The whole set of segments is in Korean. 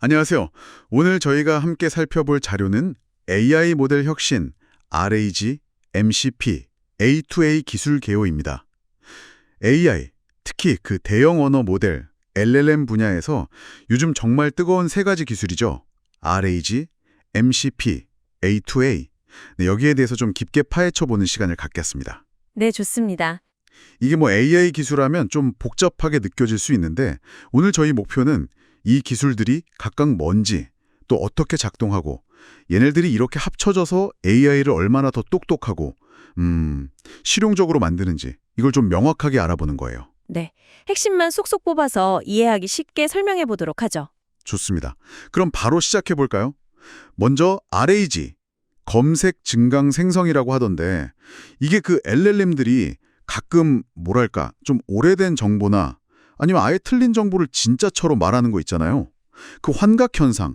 안녕하세요. 오늘 저희가 함께 살펴볼 자료는 AI 모델 혁신, RAG, MCP, A2A 기술 개요입니다. AI, 특히 그 대형 언어 모델, LLM 분야에서 요즘 정말 뜨거운 세 가지 기술이죠. RAG, MCP, A2A. 네, 여기에 대해서 좀 깊게 파헤쳐보는 시간을 갖겠습니다. 네, 좋습니다. 이게 뭐 AI 기술하면 좀 복잡하게 느껴질 수 있는데 오늘 저희 목표는 이 기술들이 각각 뭔지 또 어떻게 작동하고 얘네들이 이렇게 합쳐져서 AI를 얼마나 더 똑똑하고 실용적으로 만드는지 이걸 좀 명확하게 알아보는 거예요. 네, 핵심만 쏙쏙 뽑아서 이해하기 쉽게 설명해 보도록 하죠. 좋습니다. 그럼 바로 시작해 볼까요? 먼저 RAG, 검색 증강 생성이라고 하던데 이게 그 LLM들이 가끔 뭐랄까 좀 오래된 정보나 아니면 아예 틀린 정보를 진짜처럼 말하는 거 있잖아요. 그 환각 현상,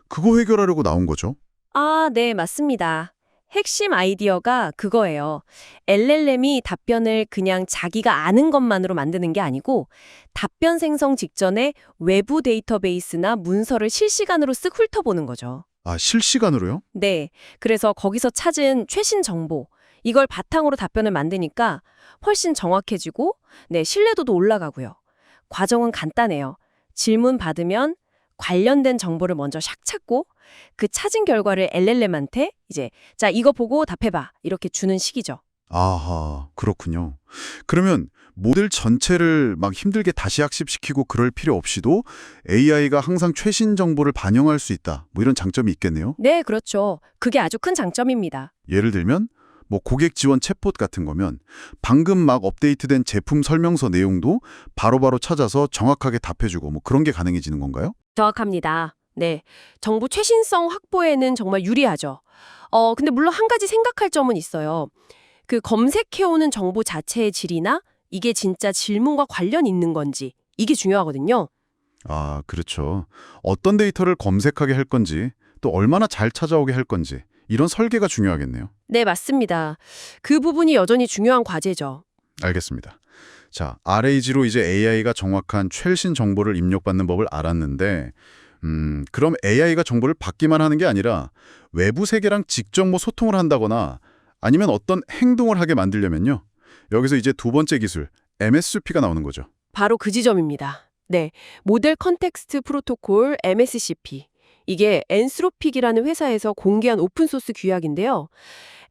그거 해결하려고 나온 거죠. 아, 네, 맞습니다. 핵심 아이디어가 그거예요. LLM이 답변을 그냥 자기가 아는 것만으로 만드는 게 아니고 답변 생성 직전에 외부 데이터베이스나 문서를 실시간으로 쓱 훑어보는 거죠. 아, 실시간으로요? 네, 그래서 거기서 찾은 최신 정보, 이걸 바탕으로 답변을 만드니까 훨씬 정확해지고, 네, 신뢰도도 올라가고요. 과정은 간단해요. 질문 받으면 관련된 정보를 먼저 샥 찾고 그 찾은 결과를 LLM한테 이제 자, 이거 보고 답해봐 이렇게 주는 식이죠. 아하, 그렇군요. 그러면 모델 전체를 막 힘들게 다시 학습시키고 그럴 필요 없이도 AI가 항상 최신 정보를 반영할 수 있다. 뭐 이런 장점이 있겠네요. 네, 그렇죠. 그게 아주 큰 장점입니다. 예를 들면 뭐 고객 지원 챗봇 같은 거면 방금 막 업데이트된 제품 설명서 내용도 바로바로 찾아서 정확하게 답해주고 뭐 그런 게 가능해지는 건가요? 정확합니다. 네, 정보 최신성 확보에는 정말 유리하죠. 근데 물론 한 가지 생각할 점은 있어요. 그 검색해오는 정보 자체의 질이나 이게 진짜 질문과 관련 있는 건지 이게 중요하거든요. 아, 그렇죠. 어떤 데이터를 검색하게 할 건지 또 얼마나 잘 찾아오게 할 건지 이런 설계가 중요하겠네요. 네, 맞습니다. 그 부분이 여전히 중요한 과제죠. 알겠습니다. 자, RAG로 이제 AI가 정확한 최신 정보를 입력받는 법을 알았는데 그럼 AI가 정보를 받기만 하는 게 아니라 외부 세계랑 직접 뭐 소통을 한다거나 아니면 어떤 행동을 하게 만들려면요. 여기서 이제 두 번째 기술, MSP가 나오는 거죠. 바로 그 지점입니다. 네, 모델 컨텍스트 프로토콜 MSCP. 이게 엔스로픽이라는 회사에서 공개한 오픈소스 규약인데요.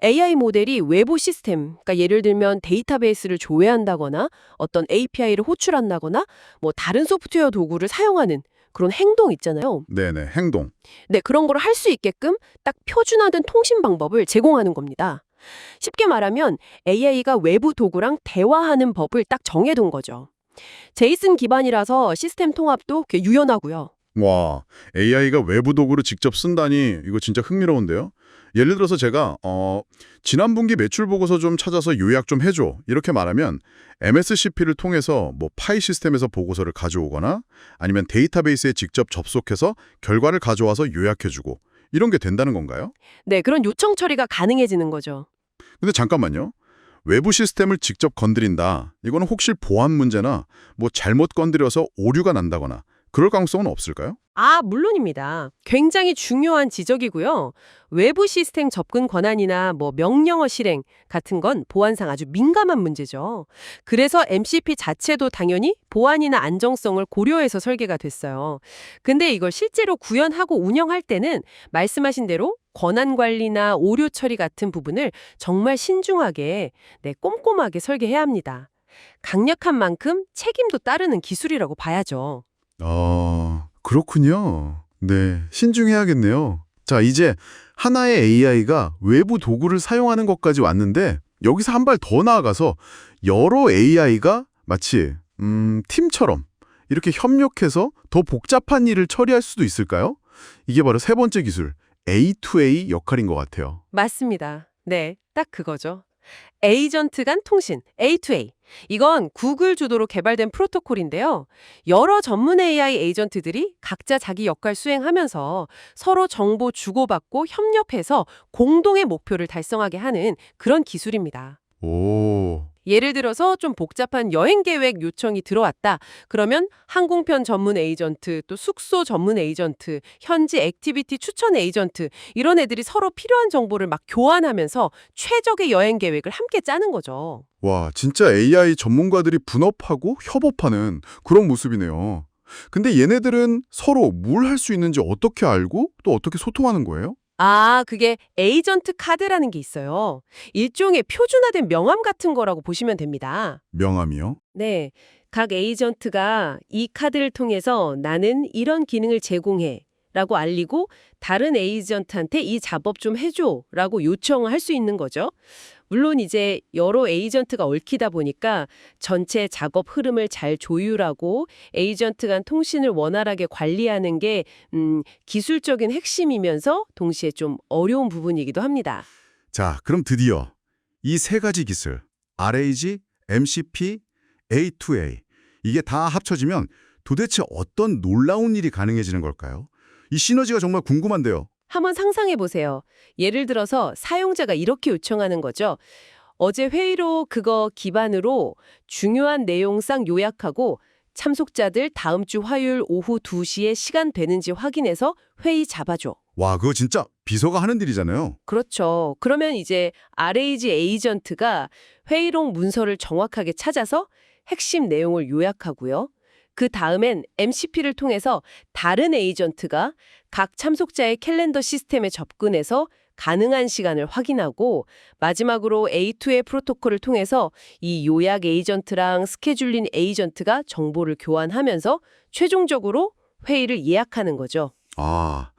AI 모델이 외부 시스템, 그러니까 예를 들면 데이터베이스를 조회한다거나 어떤 API를 호출한다거나 뭐 다른 소프트웨어 도구를 사용하는 그런 행동 있잖아요. 네네, 행동. 네, 그런 걸 할 수 있게끔 딱 표준화된 통신 방법을 제공하는 겁니다. 쉽게 말하면 AI가 외부 도구랑 대화하는 법을 딱 정해둔 거죠. 제이슨 기반이라서 시스템 통합도 꽤 유연하고요. 와, AI가 외부 도구를 직접 쓴다니 이거 진짜 흥미로운데요? 예를 들어서 제가 지난 분기 매출 보고서 좀 찾아서 요약 좀 해줘 이렇게 말하면 MSCP를 통해서 뭐 파이 시스템에서 보고서를 가져오거나 아니면 데이터베이스에 직접 접속해서 결과를 가져와서 요약해주고 이런 게 된다는 건가요? 네, 그런 요청 처리가 가능해지는 거죠. 근데 잠깐만요. 외부 시스템을 직접 건드린다. 이거는 혹시 보안 문제나 뭐 잘못 건드려서 오류가 난다거나 그럴 가능성은 없을까요? 아, 물론입니다. 굉장히 중요한 지적이고요. 외부 시스템 접근 권한이나 뭐 명령어 실행 같은 건 보안상 아주 민감한 문제죠. 그래서 MCP 자체도 당연히 보안이나 안정성을 고려해서 설계가 됐어요. 근데 이걸 실제로 구현하고 운영할 때는 말씀하신 대로 권한 관리나 오류 처리 같은 부분을 정말 신중하게, 네, 꼼꼼하게 설계해야 합니다. 강력한 만큼 책임도 따르는 기술이라고 봐야죠. 그렇군요. 네, 신중해야겠네요. 자, 이제 하나의 AI가 외부 도구를 사용하는 것까지 왔는데 여기서 한 발 더 나아가서 여러 AI가 마치 팀처럼 이렇게 협력해서 더 복잡한 일을 처리할 수도 있을까요? 이게 바로 세 번째 기술, A2A 역할인 것 같아요. 맞습니다. 네, 딱 그거죠. 에이전트 간 통신, A2A. 이건 구글 주도로 개발된 프로토콜인데요. 여러 전문 AI 에이전트들이 각자 자기 역할 수행하면서 서로 정보 주고받고 협력해서 공동의 목표를 달성하게 하는 그런 기술입니다. 오, 예를 들어서 좀 복잡한 여행 계획 요청이 들어왔다. 그러면 항공편 전문 에이전트, 또 숙소 전문 에이전트, 현지 액티비티 추천 에이전트 이런 애들이 서로 필요한 정보를 막 교환하면서 최적의 여행 계획을 함께 짜는 거죠. 와, 진짜 AI 전문가들이 분업하고 협업하는 그런 모습이네요. 근데 얘네들은 서로 뭘 할 수 있는지 어떻게 알고 또 어떻게 소통하는 거예요? 그게 에이전트 카드라는 게 있어요. 일종의 표준화된 명함 같은 거라고 보시면 됩니다. 명함이요? 네. 각 에이전트가 이 카드를 통해서 나는 이런 기능을 제공해 라고 알리고 다른 에이전트한테 이 작업 좀 해줘 라고 요청할 수 있는 거죠. 물론 이제 여러 에이전트가 얽히다 보니까 전체 작업 흐름을 잘 조율하고 에이전트 간 통신을 원활하게 관리하는 게 기술적인 핵심이면서 동시에 좀 어려운 부분이기도 합니다. 자, 그럼 드디어 이 세 가지 기술, RAG, MCP, A2A, 이게 다 합쳐지면 도대체 어떤 놀라운 일이 가능해지는 걸까요? 이 시너지가 정말 궁금한데요. 한번 상상해 보세요. 예를 들어서 사용자가 이렇게 요청하는 거죠. 어제 회의로 그거 기반으로 중요한 내용상 요약하고 참석자들 다음 주 화요일 오후 2시에 시간 되는지 확인해서 회의 잡아줘. 와, 그거 진짜 비서가 하는 일이잖아요. 그렇죠. 그러면 이제 RAG 에이전트가 회의록 문서를 정확하게 찾아서 핵심 내용을 요약하고요. 그 다음엔 MCP를 통해서 다른 에이전트가 각 참석자의 캘린더 시스템에 접근해서 가능한 시간을 확인하고 마지막으로 A2A 프로토콜을 통해서 이 요약 에이전트랑 스케줄링 에이전트가 정보를 교환하면서 최종적으로 회의를 예약하는 거죠. 아,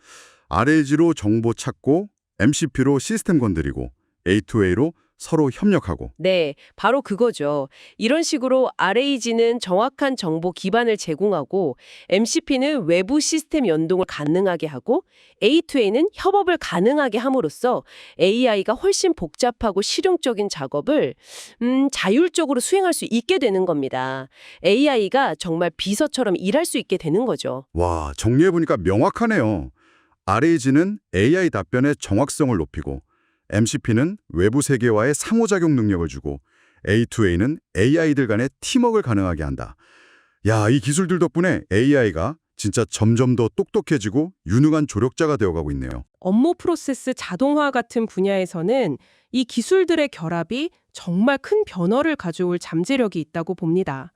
RAG로 정보 찾고, MCP로 시스템 건드리고, A2A로 서로 협력하고. 네, 바로 그거죠. 이런 식으로 RAG는 정확한 정보 기반을 제공하고 MCP는 외부 시스템 연동을 가능하게 하고 A2A는 협업을 가능하게 함으로써 AI가 훨씬 복잡하고 실용적인 작업을 자율적으로 수행할 수 있게 되는 겁니다. AI가 정말 비서처럼 일할 수 있게 되는 거죠. 와, 정리해보니까 명확하네요. RAG는 AI 답변의 정확성을 높이고, MCP는 외부 세계와의 상호작용 능력을 주고, A2A는 AI들 간의 팀워크를 가능하게 한다. 야, 이 기술들 덕분에 AI가 진짜 점점 더 똑똑해지고 유능한 조력자가 되어가고 있네요. 업무 프로세스 자동화 같은 분야에서는 이 기술들의 결합이 정말 큰 변화를 가져올 잠재력이 있다고 봅니다.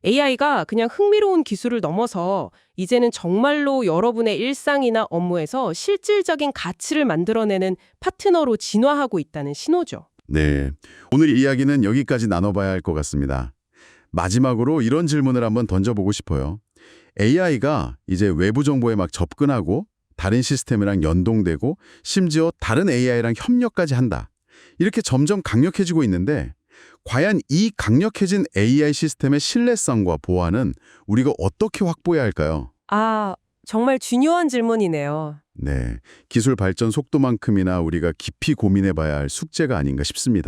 AI가 그냥 흥미로운 기술을 넘어서 이제는 정말로 여러분의 일상이나 업무에서 실질적인 가치를 만들어내는 파트너로 진화하고 있다는 신호죠. 네, 오늘 이야기는 여기까지 나눠봐야 할 것 같습니다. 마지막으로 이런 질문을 한번 던져보고 싶어요. AI가 이제 외부 정보에 막 접근하고 다른 시스템이랑 연동되고 심지어 다른 AI랑 협력까지 한다. 이렇게 점점 강력해지고 있는데 과연 이 강력해진 AI 시스템의 신뢰성과 보안은 우리가 어떻게 확보해야 할까요? 정말 중요한 질문이네요. 네, 기술 발전 속도만큼이나 우리가 깊이 고민해봐야 할 숙제가 아닌가 싶습니다.